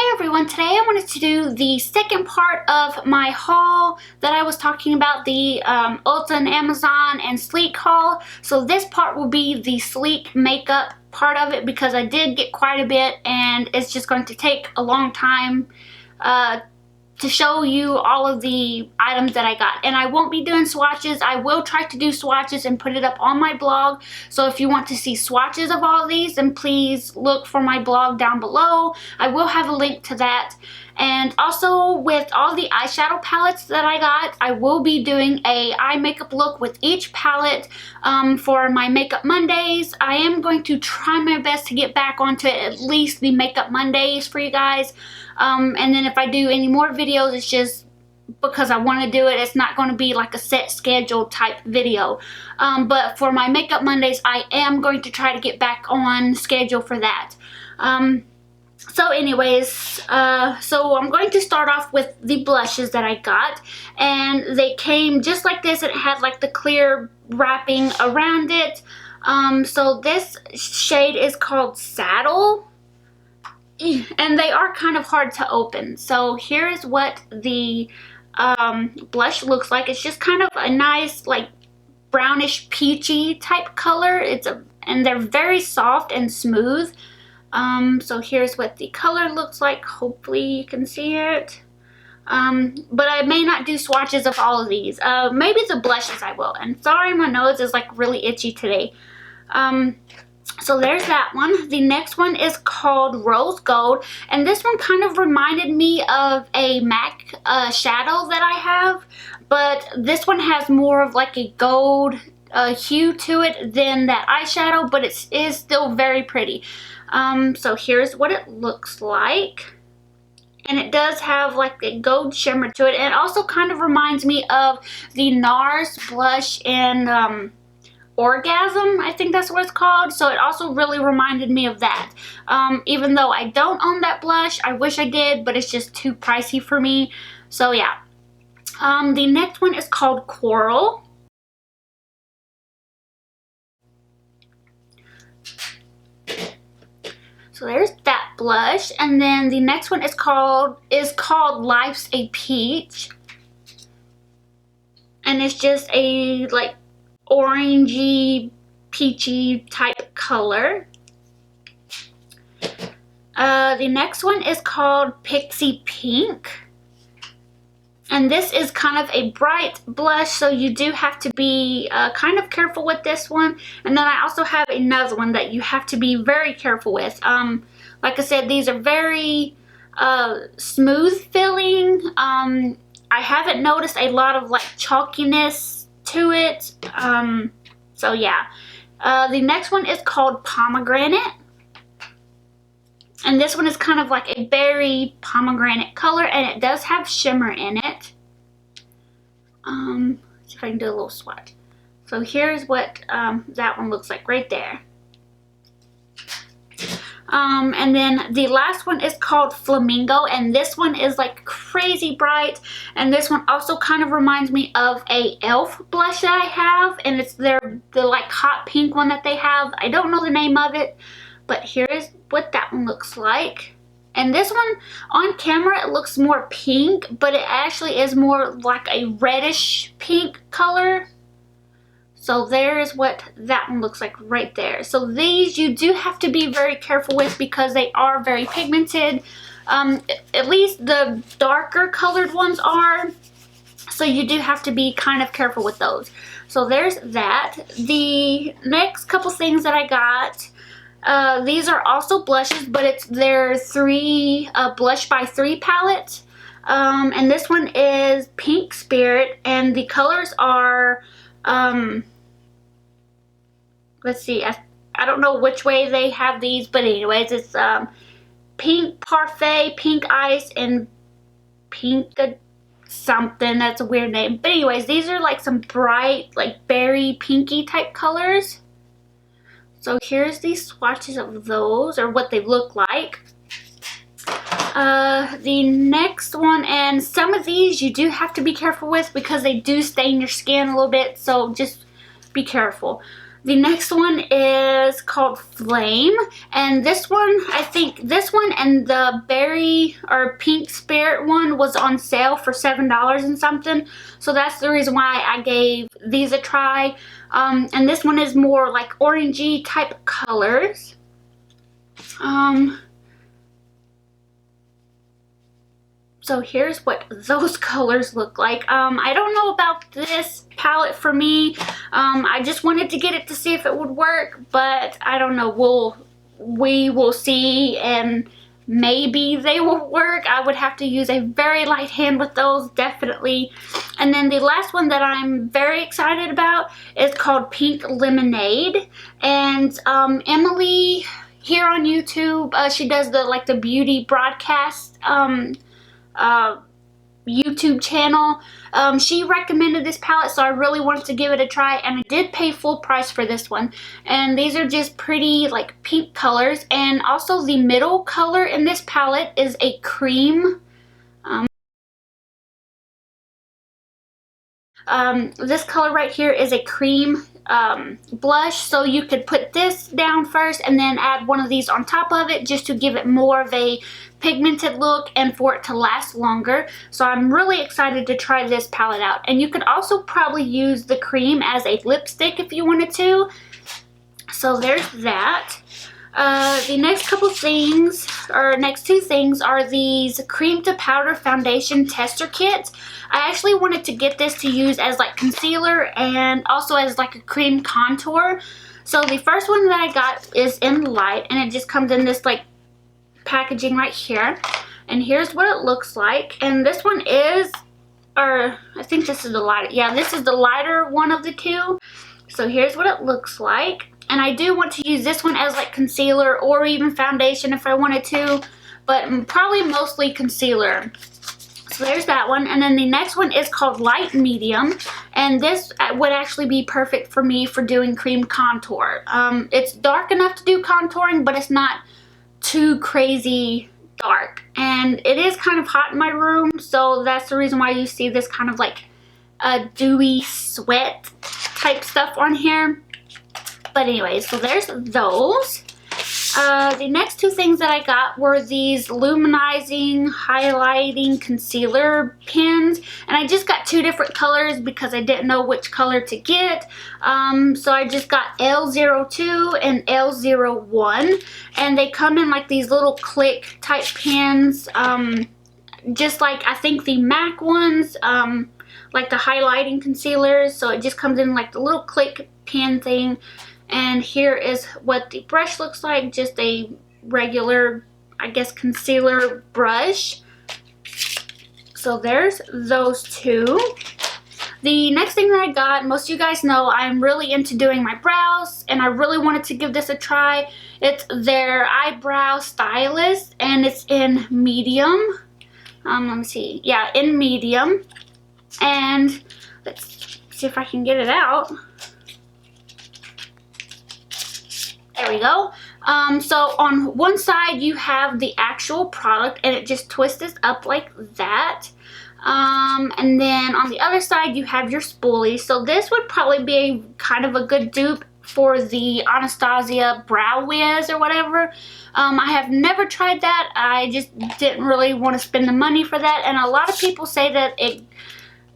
Hey everyone, today I wanted to do the second part of my haul that I was talking about, the Ulta and Amazon and Sleek haul. So this part will be the Sleek makeup part of it because I did get quite a bit and it's just going to take a long time to show you all of the items that I got. And I won't be doing swatches. I will try to do swatches and put it up on my blog. So if you want to see swatches of all of these, then please look for my blog down below. I will have a link to that. And also with all the eyeshadow palettes that I got, I will be doing a eye makeup look with each palette for my Makeup Mondays. I am going to try my best to get back onto at least the Makeup Mondays for you guys. And then if I do any more videos, it's just because I want to do it. It's not going to be like a set schedule type video. But for my Makeup Mondays, I am going to try to get back on schedule for that. So anyways, so I'm going to start off with the blushes that I got, and they came just like this. It had like the clear wrapping around it. So this shade is called Saddle, and they are kind of hard to open. So here's what the blush looks like. It's just kind of a nice like brownish peachy type color. And they're very soft and smooth. So here's what the color looks like. Hopefully you can see it. But I may not do swatches of all of these. Maybe the blushes I will. And sorry, my nose is like really itchy today. So there's that one. The next one is called Rose Gold. And this one kind of reminded me of a MAC shadow that I have. But this one has more of like a gold hue to it than that eyeshadow. But it is still very pretty. So here's what it looks like. And it does have like a gold shimmer to it. And it also kind of reminds me of the NARS blush in Orgasm, I think that's what it's called. So it also really reminded me of that. Even though I don't own that blush, I wish I did, but it's just too pricey for me. So yeah. The next one is called Coral. So there's that blush, and then the next one is called Life's a Peach, and it's just a like orangey peachy type color. The next one is called Pixie Pink, and this is kind of a bright blush, so you do have to be kind of careful with this one. And then I also have another one that you have to be very careful with. Like I said, these are very smooth feeling. I haven't noticed a lot of like chalkiness to it. So yeah. The next one is called Pomegranate. And this one is kind of like a berry pomegranate color, and it does have shimmer in it. See if I can do a little swatch. So here's what that one looks like right there. And then the last one is called Flamingo, and this one is like crazy bright. And this one also kind of reminds me of a e.l.f. blush that I have, and it's the like hot pink one that they have. I don't know the name of it, but here's what that one looks like. And this one on camera, it looks more pink, but it actually is more like a reddish pink color. So there's what that one looks like right there. So these you do have to be very careful with because they are very pigmented. At least the darker colored ones are. So you do have to be kind of careful with those. So there's that. The next couple things that I got, these are also blushes, but it's their blush by 3 palette. And this one is Pink Spirit, and the colors are, let's see, I don't know which way they have these, but anyways, it's Pink Parfait, Pink Ice, and Pink something. That's a weird name. But anyways, these are like some bright, like berry pinky type colors. So here's the swatches of those, or what they look like. The next one, and some of these you do have to be careful with because they do stain your skin a little bit, so just be careful. The next one is called Flame, and this one, I think this one and the berry or pink spirit one was on sale for $7 and something, so that's the reason why I gave these a try. And this one is more like orangey type colors. So here's what those colors look like. I don't know about this palette for me. I just wanted to get it to see if it would work, but I don't know. We will see, and maybe they will work. I would have to use a very light hand with those, definitely. And then the last one that I'm very excited about is called Pink Lemonade. And Emily here on YouTube, she does the beauty broadcast YouTube channel. She recommended this palette, so I really wanted to give it a try, and I did pay full price for this one. And these are just pretty like pink colors, and also the middle color in this palette is a cream. This color right here is a cream blush, so you could put this down first and then add one of these on top of it just to give it more of a pigmented look and for it to last longer. So I'm really excited to try this palette out. And you could also probably use the cream as a lipstick if you wanted to. So there's that. The next couple things, or next two things, are these cream to powder foundation tester kits. I actually wanted to get this to use as like concealer and also as like a cream contour. So the first one that I got is in light, and it just comes in this like packaging right here. And here's what it looks like. And this one is, or I think this is the lighter. Yeah, this is the lighter one of the two. So here's what it looks like. And I do want to use this one as like concealer or even foundation if I wanted to, but probably mostly concealer. So there's that one. And then the next one is called Light Medium, and this would actually be perfect for me for doing cream contour. It's dark enough to do contouring, but it's not too crazy dark. And it is kind of hot in my room, so that's the reason why you see this kind of like a dewy sweat type stuff on here. But anyway, so there's those. The next two things that I got were these luminizing, highlighting concealer pens. And I just got two different colors because I didn't know which color to get. So I just got L02 and L01. And they come in like these little click type pens. Just like I think the MAC ones, like the highlighting concealers. So it just comes in like the little click pen thing. And here is what the brush looks like, just a regular, I guess, concealer brush. So there's those two. The next thing that I got, most of you guys know I'm really into doing my brows, and I really wanted to give this a try. It's their eyebrow stylist, and it's in medium. Let me see. Yeah, in medium. And let's see if I can get it out. There we go. So on one side you have the actual product, and it just twists up like that. And then on the other side you have your spoolie. So this would probably be kind of a good dupe for the Anastasia Brow Wiz or whatever. I have never tried that. I just didn't really want to spend the money for that. And a lot of people say that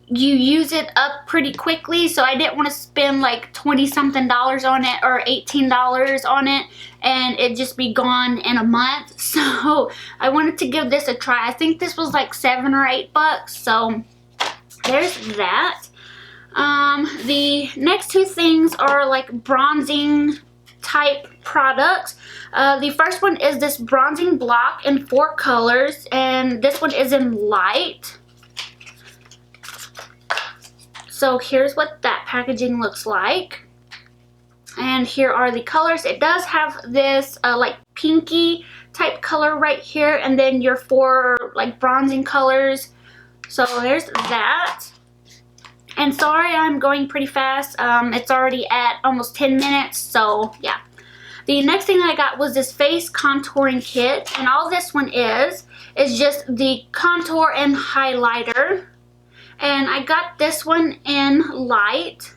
you use it up pretty quickly, so I didn't want to spend like 20 something dollars on it or $18 on it and it just be gone in a month. So I wanted to give this a try. I think this was like $7 or $8, so there's that. The next two things are like bronzing type products. The first one is this bronzing block in 4 colors, and this one is in light. So here's what that packaging looks like. And here are the colors. It does have this like pinky type color right here, and then your 4 like bronzing colors. So there's that. And sorry, I'm going pretty fast. It's already at almost 10 minutes, so yeah. The next thing I got was this face contouring kit, and all this one is just the contour and highlighter. And I got this one in light.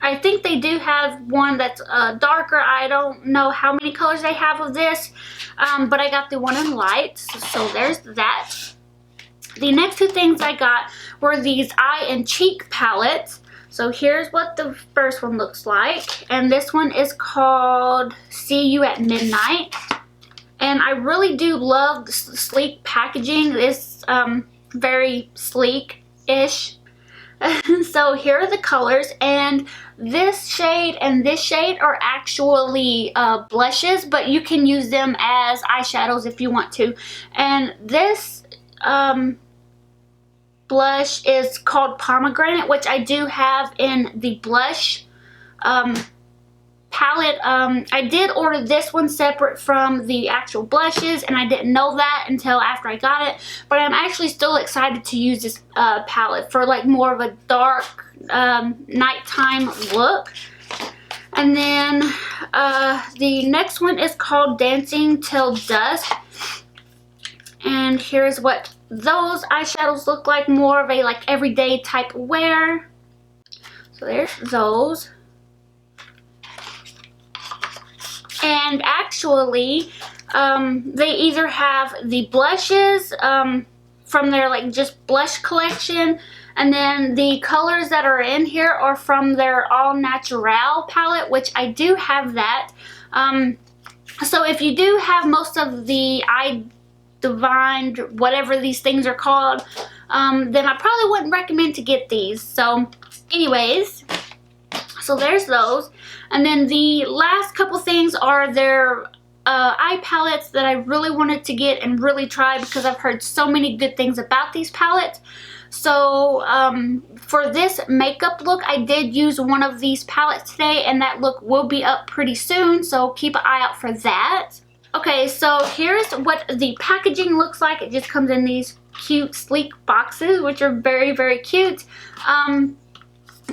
I think they do have one that's darker. I don't know how many colors they have of this, but I got the one in light, so there's that. The next two things I got were these eye and cheek palettes. So here's what the first one looks like, and this one is called See You at Midnight. And I really do love the sleek packaging. It's very sleek-ish. So here are the colors, and this shade and this shade are actually blushes, but you can use them as eyeshadows if you want to. And this blush is called Pomegranate, which I do have in the blush palette. I did order this one separate from the actual blushes, and I didn't know that until after I got it, but I'm actually still excited to use this palette for like more of a dark nighttime look. And then the next one is called Dancing Till Dusk, and here's what those eyeshadows look like, more of a like everyday type wear. So there's those. And actually, they either have the blushes from their like just blush collection, and then the colors that are in here are from their All Natural palette, which I do have that. So if you do have most of the eye divined, whatever these things are called, then I probably wouldn't recommend to get these. So anyways, so there's those. And then the last couple things are their eye palettes that I really wanted to get and really try because I've heard so many good things about these palettes. So for this makeup look, I did use one of these palettes today, and that look will be up pretty soon, so keep an eye out for that. Okay, so here's what the packaging looks like. It just comes in these cute, sleek boxes, which are very, very cute.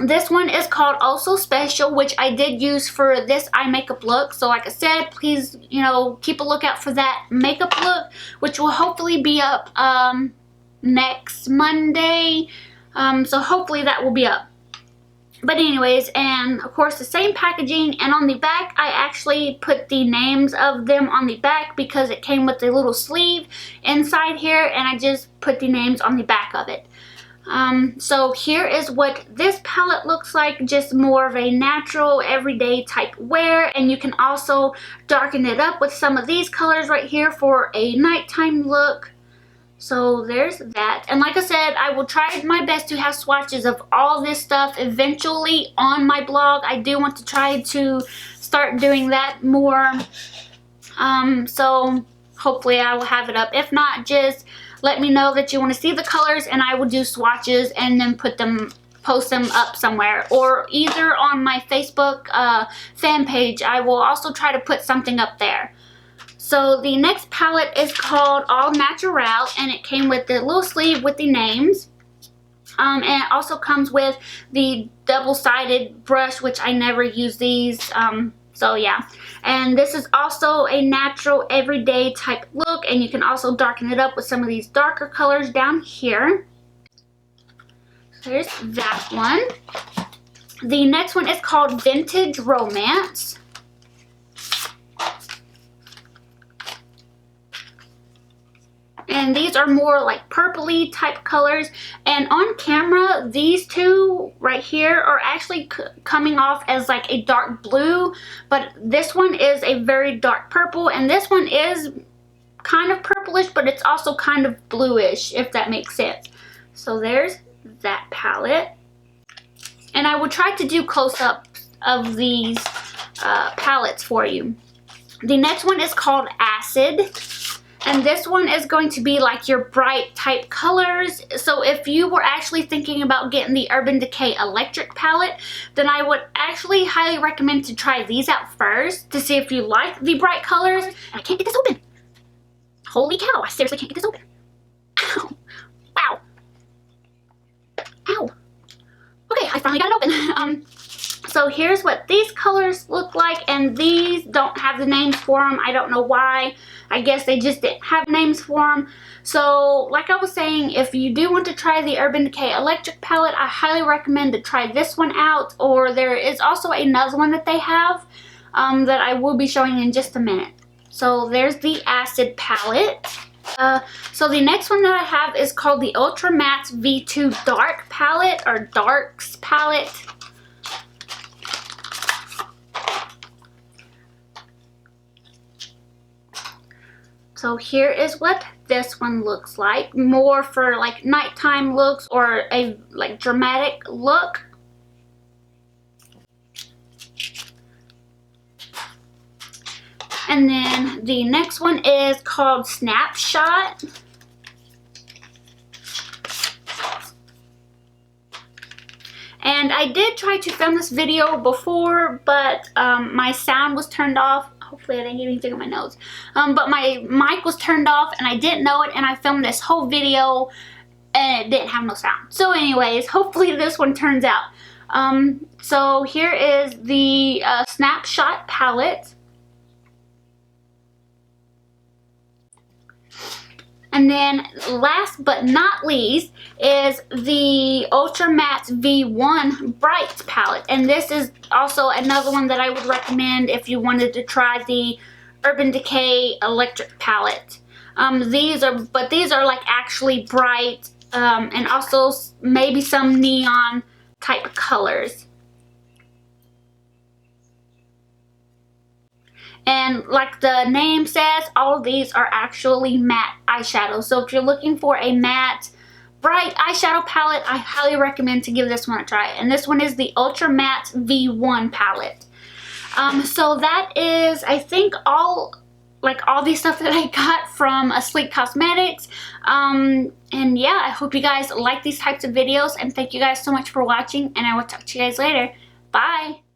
This one is called Also Special, which I did use for this eye makeup look. So like I said, please, you know, keep a lookout for that makeup look, which will hopefully be up next Monday. So hopefully that will be up. But anyways, and of course the same packaging, and on the back I actually put the names of them on the back because it came with a little sleeve inside here, and I just put the names on the back of it. So here is what this palette looks like, just more of a natural everyday type wear, and you can also darken it up with some of these colors right here for a nighttime look. So there's that, and like I said, I will try my best to have swatches of all this stuff eventually on my blog. I do want to try to start doing that more, so hopefully I will have it up. If not, just let me know that you want to see the colors, and I will do swatches and then post them up somewhere, or either on my Facebook fan page. I will also try to put something up there. So the next palette is called All Natural, and it came with the little sleeve with the names. And it also comes with the double-sided brush, which I never use these. So yeah, and this is also a natural everyday type look, and you can also darken it up with some of these darker colors down here. So there's that one. The next one is called Vintage Romance. And these are more like purpley type colors, and on camera these two right here are actually coming off as like a dark blue, but this one is a very dark purple, and this one is kind of purplish, but it's also kind of bluish, if that makes sense. So there's that palette, and I will try to do close-ups of these palettes for you. The next one is called Acid. And this one is going to be like your bright type colors. So if you were actually thinking about getting the Urban Decay Electric palette, then I would actually highly recommend to try these out first to see if you like the bright colors. And I can't get this open. Holy cow, I seriously can't get this open. Ow. Wow. Ow. Okay, I finally got it open. So here's what these colors look like, and these don't have the names for them. I don't know why. I guess they just didn't have names for them. So like I was saying, if you do want to try the Urban Decay electric palette, I highly recommend to try this one out, or there is also another one that they have that I will be showing in just a minute. So there's the Acid palette. So the next one that I have is called the Ultra Matte V2 Dark palette, or Darks palette. So here is what this one looks like, more for like nighttime looks or a like dramatic look. And then the next one is called Snapshot. And I did try to film this video before, but my sound was turned off. Hopefully I didn't get anything on my nose. But my mic was turned off and I didn't know it, and I filmed this whole video and it didn't have no sound. So anyways, hopefully this one turns out. So here is the Snapshot palette. And then last but not least is the Ultra Matte V1 Bright palette. And this is also another one that I would recommend if you wanted to try the Urban Decay electric palette. These are like actually bright, and also maybe some neon type colors. And like the name says, all of these are actually matte eyeshadows. So if you're looking for a matte, bright eyeshadow palette, I highly recommend to give this one a try. And this one is the Ultra Matte V1 palette. So that is, I think, all the stuff that I got from Sleek Cosmetics. And yeah, I hope you guys like these types of videos. And thank you guys so much for watching. And I will talk to you guys later. Bye!